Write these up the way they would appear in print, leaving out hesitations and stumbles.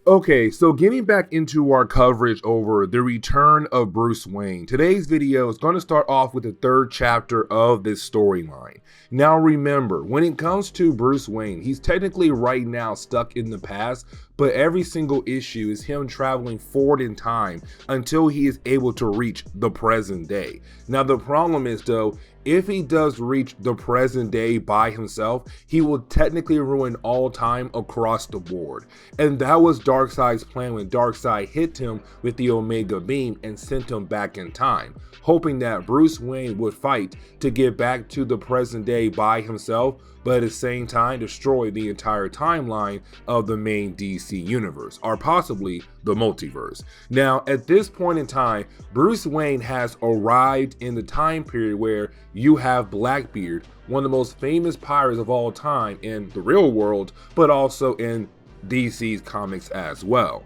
Okay, so getting back into our coverage over the return of Bruce Wayne, today's video is going to start off with the third chapter of this storyline. Now remember, when it comes to Bruce Wayne, he's technically right now stuck in the past, but every single issue is him traveling forward in time until he is able to reach the present day. Now the problem is though, if he does reach the present day by himself, he will technically ruin all time across the board. And that was Darkseid's plan when Darkseid hit him with the Omega Beam and sent him back in time, hoping that Bruce Wayne would fight to get back to the present day by himself, but at the same time destroy the entire timeline of the main DC universe, or possibly the multiverse. Now, at this point in time, Bruce Wayne has arrived in the time period where you have Blackbeard, one of the most famous pirates of all time in the real world, but also in DC's comics as well.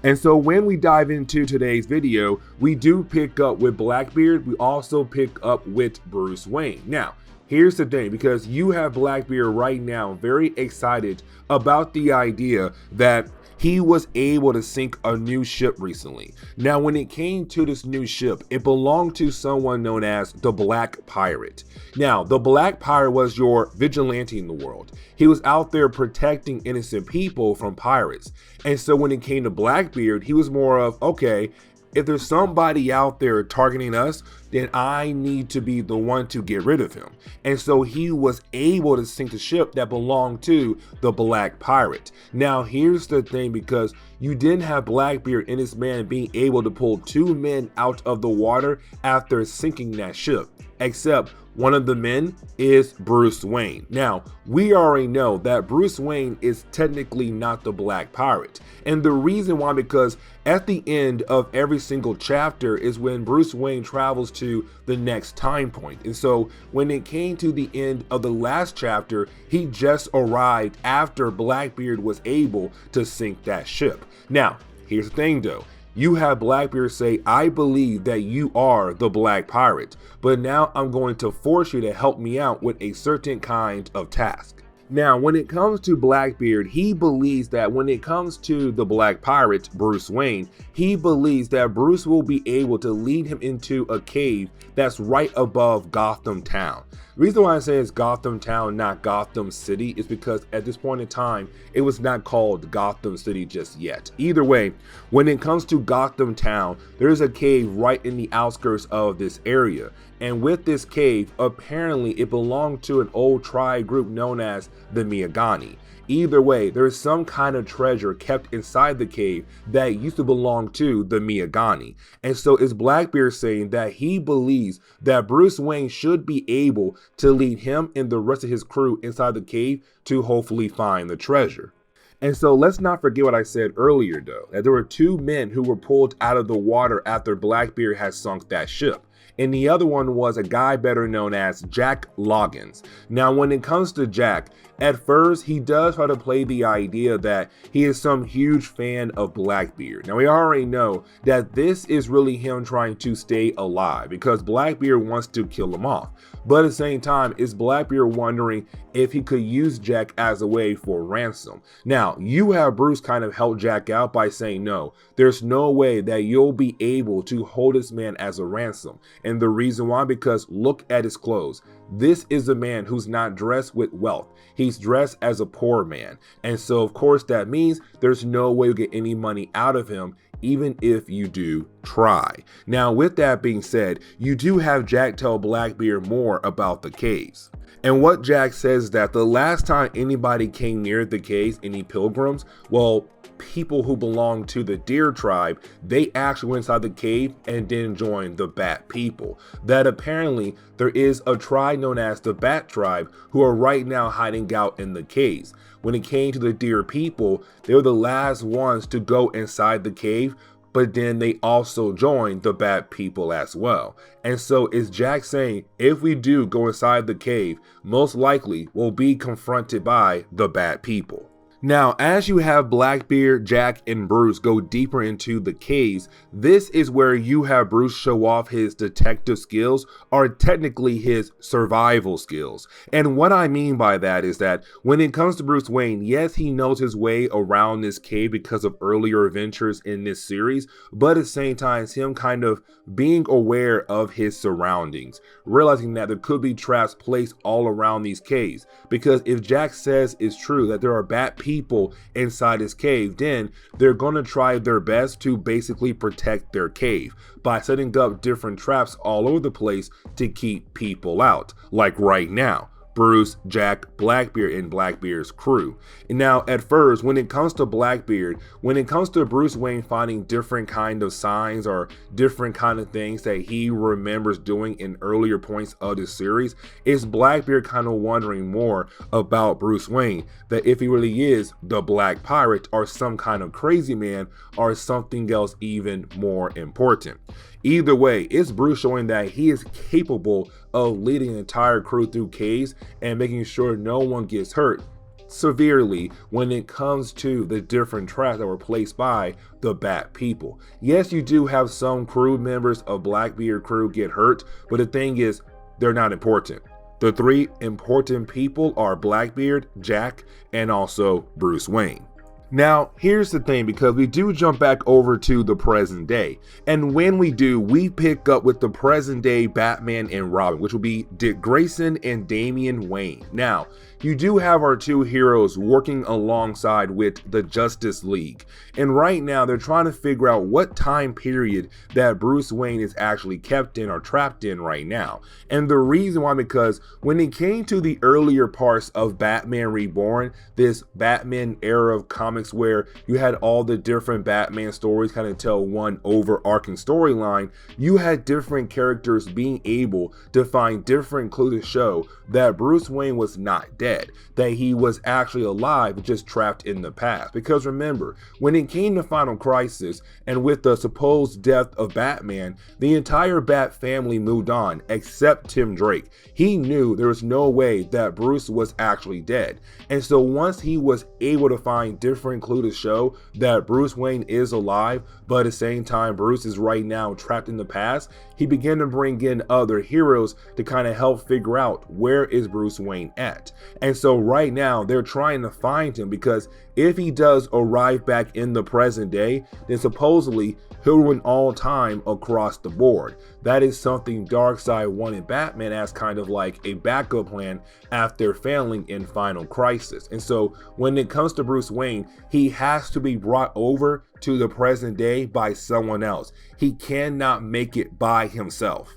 And so when we dive into today's video, we do pick up with Blackbeard, we also pick up with Bruce Wayne. Now, here's the thing, because you have Blackbeard right now very excited about the idea that he was able to sink a new ship recently. Now, when it came to this new ship, it belonged to someone known as the Black Pirate. Now, the Black Pirate was your vigilante in the world. He was out there protecting innocent people from pirates. And so when it came to Blackbeard, he was more of, okay, if there's somebody out there targeting us, then I need to be the one to get rid of him. And so he was able to sink the ship that belonged to the Black Pirate. Now, here's the thing, because you didn't have Blackbeard and his man being able to pull two men out of the water after sinking that ship, except one of the men is Bruce Wayne. Now, we already know that Bruce Wayne is technically not the Black Pirate. And the reason why, because at the end of every single chapter is when Bruce Wayne travels to the next time point. And so when it came to the end of the last chapter, he just arrived after Blackbeard was able to sink that ship. Now, here's the thing though. You have Blackbeard say, I believe that you are the Black Pirate, but now I'm going to force you to help me out with a certain kind of task. Now, when it comes to Blackbeard, he believes that when it comes to the Black Pirate, Bruce Wayne, he believes that Bruce will be able to lead him into a cave that's right above Gotham Town. The reason why I say it's Gotham Town, not Gotham City, is because at this point in time, it was not called Gotham City just yet. Either way, when it comes to Gotham Town, there's a cave right in the outskirts of this area. And with this cave, apparently it belonged to an old tribe group known as the Miagani. Either way, there is some kind of treasure kept inside the cave that used to belong to the Miagani. And so is Blackbeard saying that he believes that Bruce Wayne should be able to lead him and the rest of his crew inside the cave to hopefully find the treasure. And so let's not forget what I said earlier though, that there were two men who were pulled out of the water after Blackbeard had sunk that ship. And the other one was a guy better known as Jack Loggins. Now, when it comes to Jack, at first he does try to play the idea that he is some huge fan of Blackbeard. Now, we already know that this is really him trying to stay alive because Blackbeard wants to kill him off. But at the same time, is Blackbeard wondering if he could use Jack as a way for ransom. Now, you have Bruce kind of help Jack out by saying, no, there's no way that you'll be able to hold this man as a ransom. And the reason why, because look at his clothes. This is a man who's not dressed with wealth. He's dressed as a poor man. And so, of course, that means there's no way to get any money out of him, even if you do try. Now, with that being said, you do have Jack tell Blackbeard more about the caves. And what Jack says is that the last time anybody came near the caves, any pilgrims, well, people who belong to the Deer tribe, they actually went inside the cave and didn't join the Bat people. That apparently there is a tribe known as the Bat tribe who are right now hiding out in the caves. When it came to the Deer people, they were the last ones to go inside the cave, but then they also joined the Bat people as well. And so is Jack saying, if we do go inside the cave, most likely we'll be confronted by the Bat people. Now, as you have Blackbeard, Jack, and Bruce go deeper into the caves, this is where you have Bruce show off his detective skills, or technically his survival skills. And what I mean by that is that when it comes to Bruce Wayne, yes, he knows his way around this cave because of earlier adventures in this series, but at the same time, it's him kind of being aware of his surroundings, realizing that there could be traps placed all around these caves. Because if Jack says it's true that there are bad people inside his cave, then they're going to try their best to basically protect their cave by setting up different traps all over the place to keep people out, like right now. Bruce, Jack, Blackbeard, and Blackbeard's crew. And now, at first, when it comes to Blackbeard, when it comes to Bruce Wayne finding different kind of signs or different kind of things that he remembers doing in earlier points of the series, it's Blackbeard kind of wondering more about Bruce Wayne, that if he really is the Black Pirate or some kind of crazy man or something else even more important. Either way, it's Bruce showing that he is capable of leading an entire crew through caves and making sure no one gets hurt severely when it comes to the different traps that were placed by the Bat people. Yes, you do have some crew members of Blackbeard crew get hurt, but the thing is, they're not important. The three important people are Blackbeard, Jack, and also Bruce Wayne. Now, here's the thing, because we do jump back over to the present day, and when we do, we pick up with the present day Batman and Robin, which will be Dick Grayson and Damian Wayne. Now, you do have our two heroes working alongside with the Justice League, and right now they're trying to figure out what time period that Bruce Wayne is actually kept in or trapped in right now. And the reason why, because when it came to the earlier parts of Batman Reborn, this Batman era of comics where you had all the different Batman stories kind of tell one overarching storyline, you had different characters being able to find different clues to show that Bruce Wayne was not dead, that he was actually alive, just trapped in the past. Because remember, when it came to Final Crisis and with the supposed death of Batman, the entire Bat family moved on except Tim Drake. He knew there was no way that Bruce was actually dead. And so once he was able to find different clues to show that Bruce Wayne is alive, but at the same time Bruce is right now trapped in the past, he began to bring in other heroes to kind of help figure out where is Bruce Wayne at. And so right now they're trying to find him, because if he does arrive back in the present day, then supposedly he'll win all time across the board. That is something Darkseid wanted Batman as kind of like a backup plan after failing in Final Crisis. And so when it comes to Bruce Wayne, he has to be brought over to the present day by someone else. He cannot make it by himself.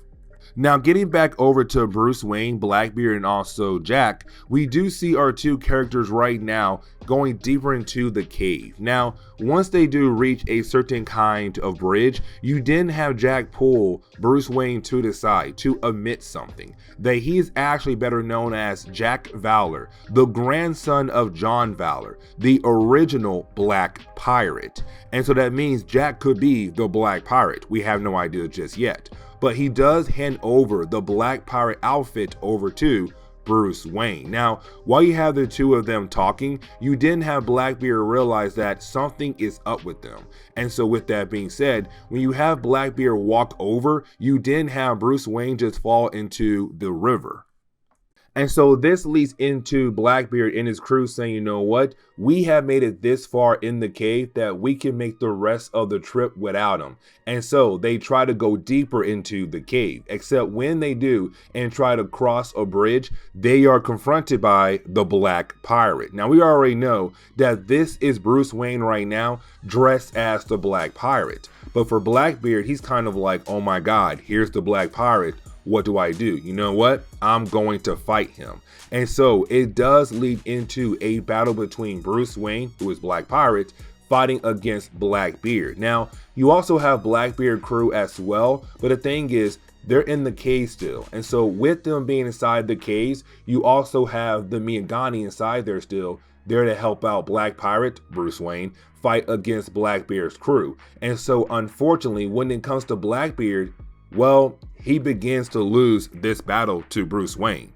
Now, getting back over to Bruce Wayne, Blackbeard, and also Jack, we do see our two characters right now going deeper into the cave. Now, once they do reach a certain kind of bridge, you then have Jack pull Bruce Wayne to the side to admit something, that he is actually better known as Jack Valor, the grandson of John Valor, the original Black Pirate. And so that means Jack could be the Black Pirate. We have no idea just yet. But he does hand over the Black Pirate outfit over to Bruce Wayne. Now, while you have the two of them talking, you didn't have Blackbeard realize that something is up with them. And so with that being said, when you have Blackbeard walk over, you didn't have Bruce Wayne just fall into the river. And so this leads into Blackbeard and his crew saying, you know what, we have made it this far in the cave that we can make the rest of the trip without him. And so they try to go deeper into the cave, except when they do and try to cross a bridge, they are confronted by the Black Pirate. Now, we already know that this is Bruce Wayne right now dressed as the Black Pirate. But for Blackbeard, he's kind of like, oh my God, here's the Black Pirate. What do I do? You know what? I'm going to fight him. And so it does lead into a battle between Bruce Wayne, who is Black Pirate, fighting against Blackbeard. Now, you also have Blackbeard crew as well, but the thing is, they're in the cave still. And so with them being inside the caves, you also have the Miyagani inside there still, there to help out Black Pirate, Bruce Wayne, fight against Blackbeard's crew. And so unfortunately, when it comes to Blackbeard, well, he begins to lose this battle to Bruce Wayne.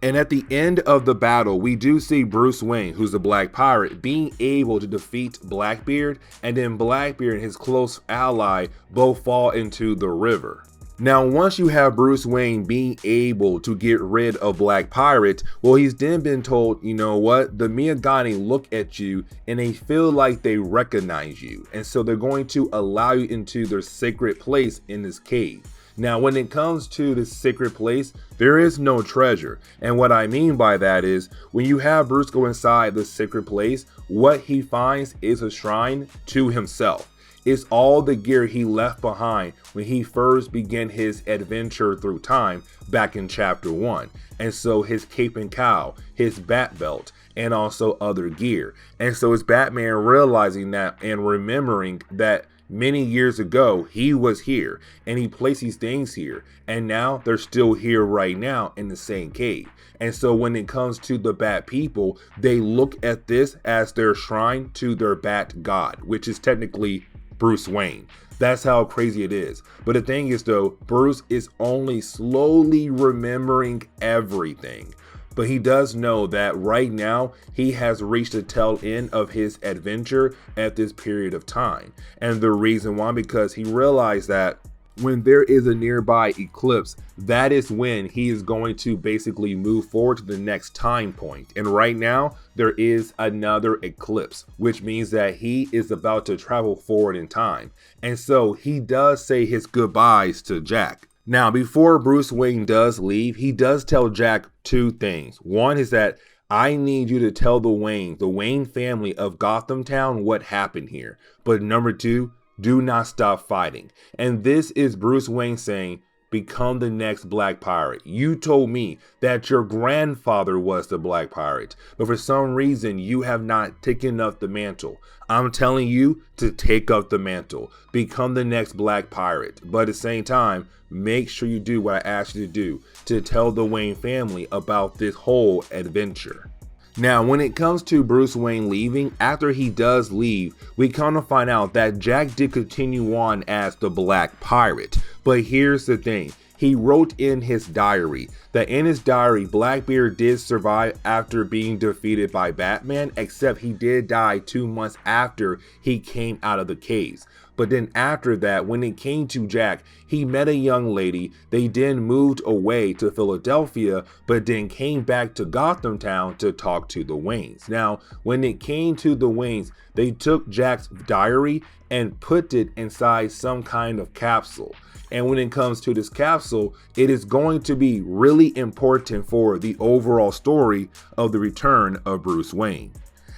And at the end of the battle, we do see Bruce Wayne, who's the Black Pirate, being able to defeat Blackbeard, and then Blackbeard and his close ally both fall into the river. Now, once you have Bruce Wayne being able to get rid of Black Pirate, well, he's then been told, you know what, the Miyagani look at you and they feel like they recognize you. And so they're going to allow you into their sacred place in this cave. Now, when it comes to this sacred place, there is no treasure. And what I mean by that is when you have Bruce go inside the sacred place, what he finds is a shrine to himself. It's all the gear he left behind when he first began his adventure through time back in chapter 1. And so his cape and cowl, his bat belt, and also other gear. And so it's Batman realizing that and remembering that many years ago he was here and he placed these things here, and now they're still here right now in the same cave. And so when it comes to the Bat people, they look at this as their shrine to their Bat god, which is technically Bruce Wayne. That's how crazy it is. But the thing is though, Bruce is only slowly remembering everything. But he does know that right now he has reached the tail end of his adventure at this period of time. And the reason why, because he realized that when there is a nearby eclipse, that is when he is going to basically move forward to the next time point. And right now there is another eclipse, which means that he is about to travel forward in time. And so he does say his goodbyes to Jack. Now, before Bruce Wayne does leave, he does tell Jack two things. One is that I need you to tell the Wayne family of Gotham Town what happened here. But number two, do not stop fighting. And this is Bruce Wayne saying, become the next Black Pirate. You told me that your grandfather was the Black Pirate, but for some reason you have not taken up the mantle. I'm telling you to take up the mantle, become the next Black Pirate, but at the same time, make sure you do what I asked you to do, to tell the Wayne family about this whole adventure. Now, when it comes to Bruce Wayne leaving, after he does leave, we kind of find out that Jack did continue on as the Black Pirate. But here's the thing. He wrote in his diary that in his diary, Blackbeard did survive after being defeated by Batman, except he did die 2 months after he came out of the caves. But then after that, when it came to Jack, he met a young lady. They then moved away to Philadelphia, but then came back to Gotham Town to talk to the Waynes. Now, when it came to the Waynes, they took Jack's diary and put it inside some kind of capsule. And when it comes to this capsule, it is going to be really important for the overall story of the return of Bruce Wayne.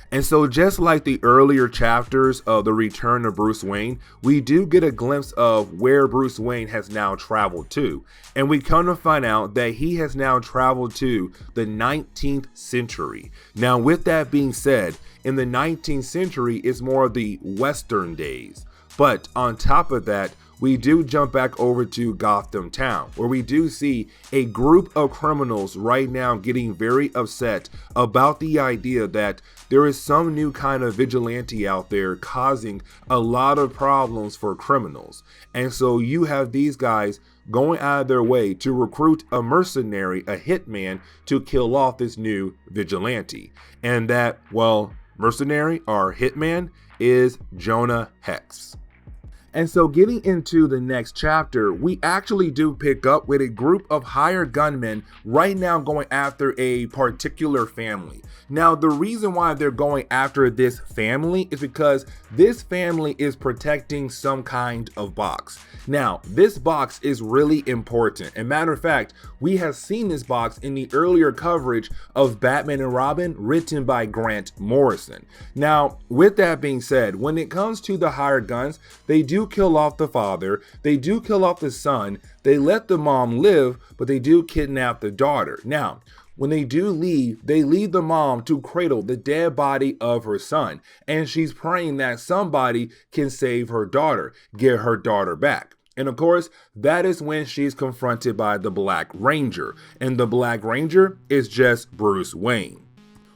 And so just like the earlier chapters of the return of Bruce Wayne, we do get a glimpse of where Bruce Wayne has now traveled to. And we come to find out that he has now traveled to the 19th century. Now, with that being said, in the 19th century is more of the Western days. But on top of that, we do jump back over to Gotham Town, where we do see a group of criminals right now getting very upset about the idea that there is some new kind of vigilante out there causing a lot of problems for criminals. And so you have these guys going out of their way to recruit a mercenary, a hitman, to kill off this new vigilante. And that, well, mercenary or hitman is Jonah Hex. And so getting into the next chapter, we actually do pick up with a group of hired gunmen right now going after a particular family. Now, the reason why they're going after this family is because this family is protecting some kind of box. Now, this box is really important. As a matter of fact, we have seen this box in the earlier coverage of Batman and Robin written by Grant Morrison. Now, with that being said, when it comes to the hired guns, they do kill off the father, they do kill off the son, they let the mom live, but they do kidnap the daughter. Now, when they do leave, they leave the mom to cradle the dead body of her son, and she's praying that somebody can save her daughter, get her daughter back. And of course, that is when she's confronted by the Black Ranger, and the Black Ranger is just Bruce Wayne.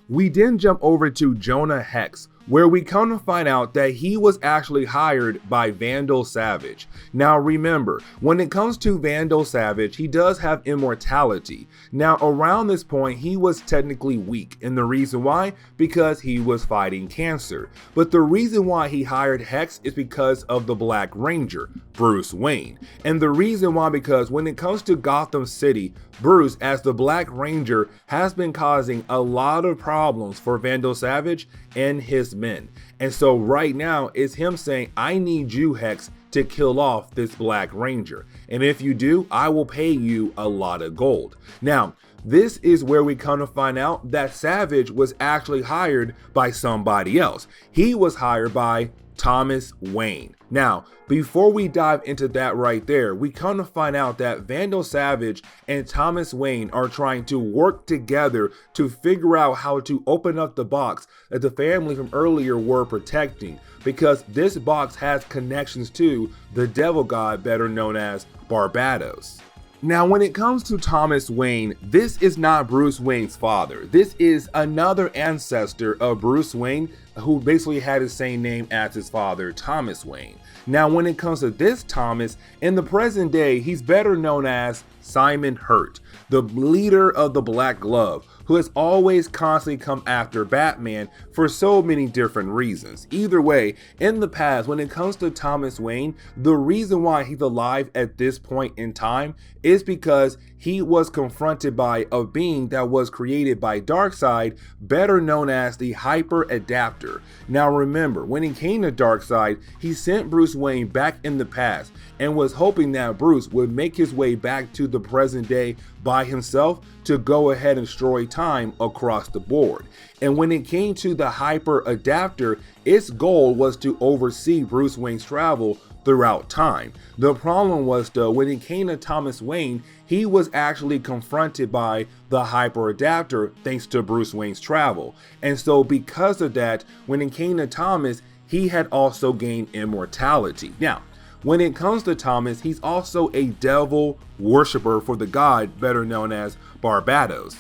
We then jump over to Jonah Hex, where we come to find out that he was actually hired by Vandal Savage. Now remember, when it comes to Vandal Savage, he does have immortality. Now around this point, he was technically weak, and the reason why? Because he was fighting cancer. But the reason why he hired Hex is because of the Black Ranger, Bruce Wayne. And the reason why, because when it comes to Gotham City, Bruce, as the Black Ranger, has been causing a lot of problems for Vandal Savage and his men. And so right now it's him saying, I need you, Hex, to kill off this Black Ranger. And if you do, I will pay you a lot of gold. Now, this is where we come to find out that Savage was actually hired by somebody else. He was hired by Thomas Wayne. Now, before we dive into that right there, we come to find out that Vandal Savage and Thomas Wayne are trying to work together to figure out how to open up the box that the family from earlier were protecting, because this box has connections to the devil god better known as Barbados. Now, when it comes to Thomas Wayne, this is not Bruce Wayne's father. This is another ancestor of Bruce Wayne who basically had the same name as his father, Thomas Wayne. Now, when it comes to this Thomas, in the present day, he's better known as Simon Hurt, the leader of the Black Glove, who has always constantly come after Batman for so many different reasons. Either way, in the past, when it comes to Thomas Wayne, the reason why he's alive at this point in time is because he was confronted by a being that was created by Darkseid, better known as the Hyper Adapter. Now remember, when he came to Darkseid, he sent Bruce Wayne back in the past and was hoping that Bruce would make his way back to the present day by himself to go ahead and destroy time across the board. And when it came to the Hyper Adapter, its goal was to oversee Bruce Wayne's travel throughout time. The problem was, though, when it came to Thomas Wayne, he was actually confronted by the Hyper Adapter thanks to Bruce Wayne's travel. And so because of that, when it came to Thomas, he had also gained immortality. Now, when it comes to Thomas, he's also a devil worshiper for the god better known as Barbados.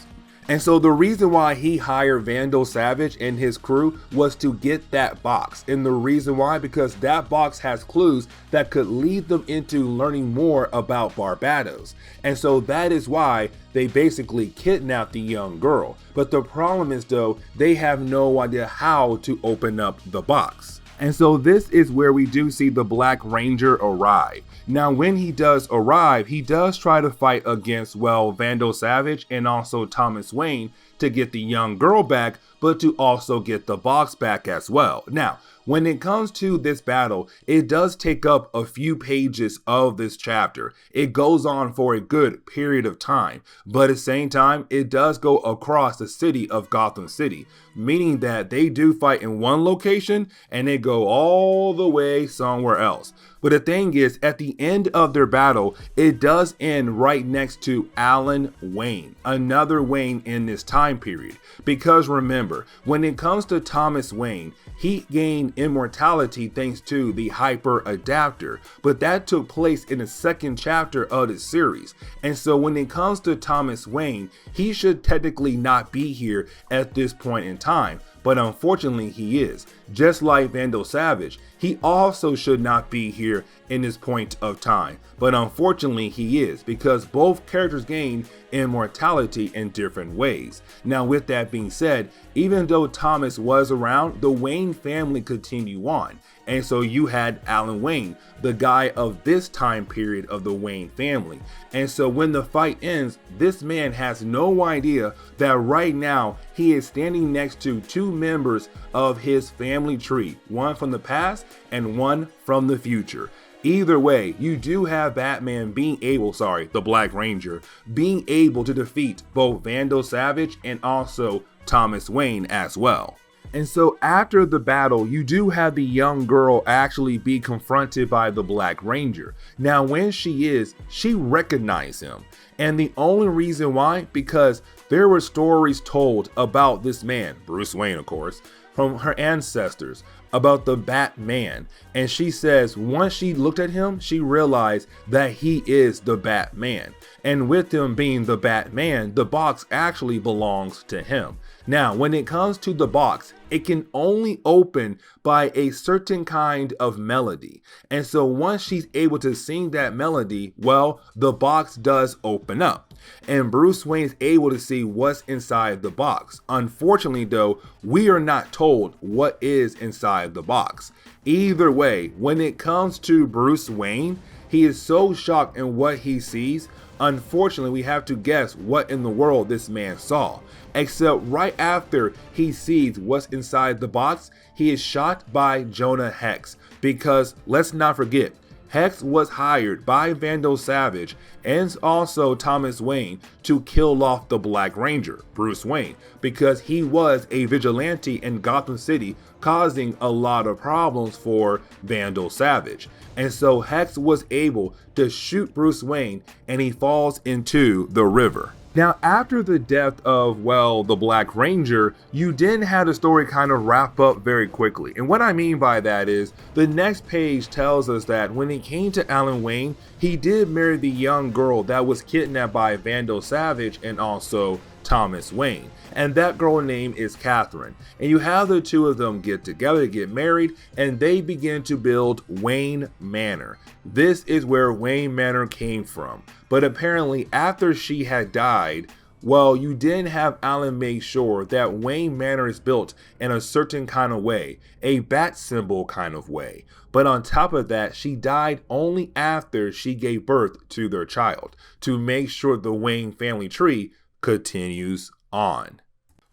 And so the reason why he hired Vandal Savage and his crew was to get that box. And the reason why, because that box has clues that could lead them into learning more about Barbados. And so that is why they basically kidnapped the young girl. But the problem is, though, they have no idea how to open up the box. And so this is where we do see the Black Ranger arrive. Now, when he does arrive, he does try to fight against, well, Vandal Savage and also Thomas Wayne to get the young girl back, but to also get the box back as well. Now, when it comes to this battle, it does take up a few pages of this chapter. It goes on for a good period of time, but at the same time, it does go across the city of Gotham City, meaning that they do fight in one location and they go all the way somewhere else. But the thing is, at the end of their battle, it does end right next to Alan Wayne, another Wayne in this time period. Because remember, when it comes to Thomas Wayne, he gained immortality thanks to the Hyper Adapter, but that took place in the second chapter of the series. And so when it comes to Thomas Wayne, he should technically not be here at this point in time, but unfortunately he is. Just like Vandal Savage, he also should not be here in this point of time, but unfortunately he is, because both characters gain immortality in different ways. Now, with that being said, even though Thomas was around, the Wayne family continued on. And so you had Alan Wayne, the guy of this time period of the Wayne family. And so when the fight ends, this man has no idea that right now he is standing next to two members of his family tree, one from the past and one from the future. Either way, you do have Batman the Black Ranger, being able to defeat both Vandal Savage and also Thomas Wayne as well. And so after the battle, you do have the young girl actually be confronted by the Black Ranger. Now, when she recognized him. And the only reason why, because there were stories told about this man, Bruce Wayne, of course, from her ancestors, about the Batman. And she says once she looked at him, she realized that he is the Batman. And with him being the Batman, the box actually belongs to him. Now, when it comes to the box, it can only open by a certain kind of melody. And so once she's able to sing that melody, well, the box does open up. And Bruce Wayne is able to see what's inside the box. Unfortunately, though, we are not told what is inside the box. Either way, when it comes to Bruce Wayne, he is so shocked in what he sees. Unfortunately, we have to guess what in the world this man saw. Except right after he sees what's inside the box, he is shot by Jonah Hex. Because let's not forget, Hex was hired by Vandal Savage and also Thomas Wayne to kill off the Black Ranger, Bruce Wayne, because he was a vigilante in Gotham City causing a lot of problems for Vandal Savage. And so Hex was able to shoot Bruce Wayne and he falls into the river. Now, after the death of, well, the Black Ranger, you then had the story kind of wrap up very quickly. And what I mean by that is, the next page tells us that when it came to Alan Wayne, he did marry the young girl that was kidnapped by Vandal Savage and also Thomas Wayne. And that girl name is Catherine. And you have the two of them get together, get married, and they begin to build Wayne Manor. This is where Wayne Manor came from. But apparently after she had died, well, you didn't have Alan make sure that Wayne Manor is built in a certain kind of way, a bat symbol kind of way. But on top of that, she died only after she gave birth to their child, to make sure the Wayne family tree continues on.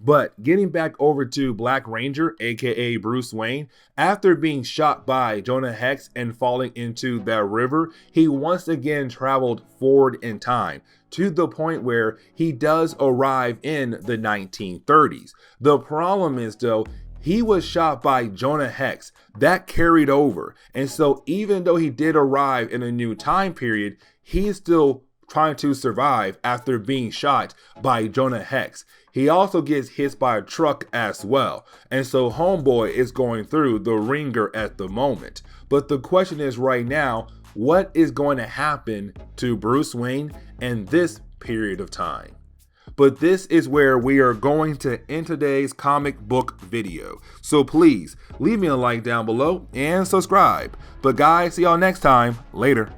But getting back over to Black Ranger, aka Bruce Wayne, after being shot by Jonah Hex and falling into that river, he once again traveled forward in time to the point where he does arrive in the 1930s. The problem is though, he was shot by Jonah Hex. That carried over. And so even though he did arrive in a new time period, he's still trying to survive after being shot by Jonah Hex. He also gets hit by a truck as well. And so Homeboy is going through the ringer at the moment. But the question is right now, what is going to happen to Bruce Wayne in this period of time? But this is where we are going to end today's comic book video. So please leave me a like down below and subscribe. But guys, see y'all next time. Later.